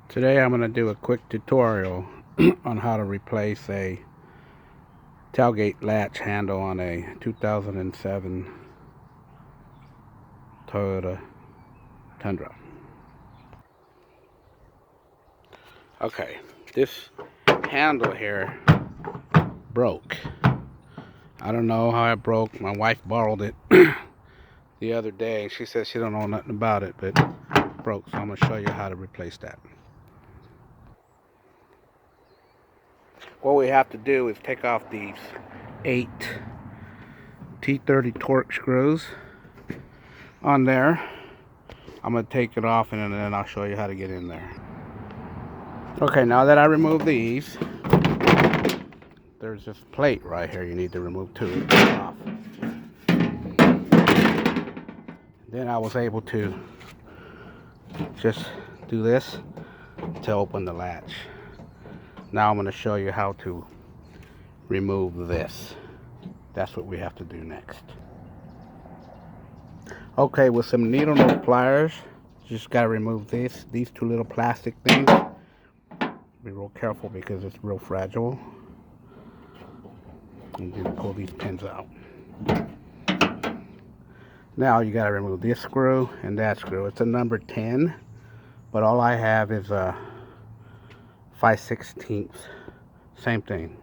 Today I'm going to do a quick tutorial on how to replace a tailgate latch handle on a 2007 Toyota Tundra. Okay, this handle here broke. I don't know how it broke. My wife borrowed it the other day. She says she don't know nothing about it, but it broke, so I'm going to show you how to replace that. What we have to do is take off these 8 T30 torque screws on there. I'm going to take it off and then I'll show you how to get in there. Okay, now that I removed these, there's this plate right here you need to remove too. Off. Then I was able to just do this to open the latch. Now I'm going to show you how to remove this. That's what we have to do next. Okay, with some needle nose pliers, you just got to remove these two little plastic things. Be real careful because it's real fragile. And just pull these pins out. Now you got to remove this screw and that screw. It's a number 10, but all I have is a 5/16. Same thing.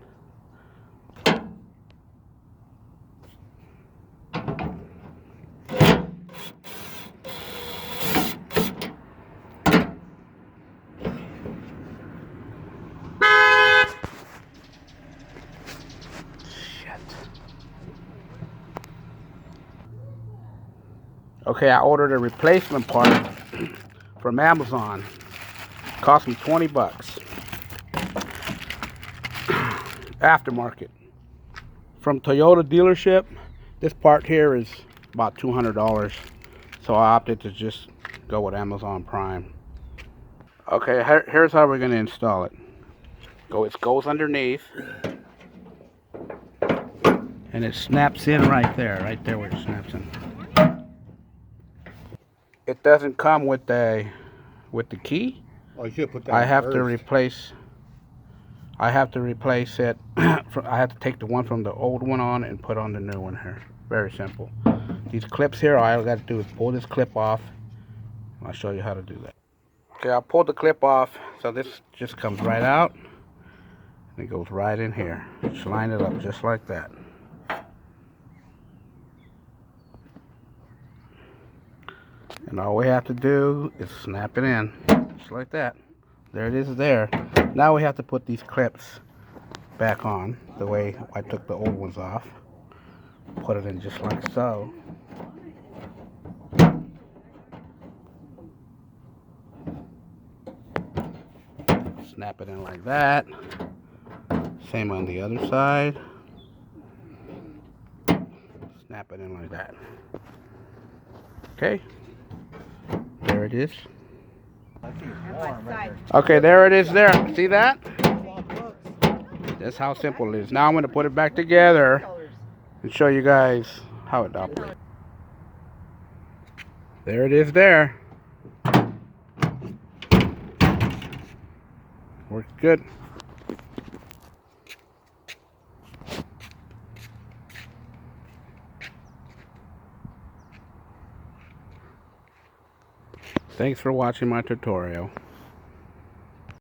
Okay, I ordered a replacement part from Amazon. It cost me 20 bucks. Aftermarket. From Toyota dealership, this part here is about $200. So I opted to just go with Amazon Prime. Okay, here's how we're going to install it. It goes underneath. And it snaps in right there where it snaps in. It doesn't come with the key. Oh, you should put that. I have to replace it. I have to take the one from the old one on and put on the new one here. Very simple. These clips here, all I got to do is pull this clip off. I'll show you how to do that. Okay, I pulled the clip off, so this just comes right out. And it goes right in here. Just line it up just like that. And all we have to do is snap it in, just like that. There it is there. Now we have to put these clips back on, the way I took the old ones off. Put it in just like so. Snap it in like that. Same on the other side. Snap it in like that. Okay. There it is. Okay, there it is there. See that? That's how simple it is. Now I'm going to put it back together and show you guys how it operates. There it is there. Works good. Thanks for watching my tutorial.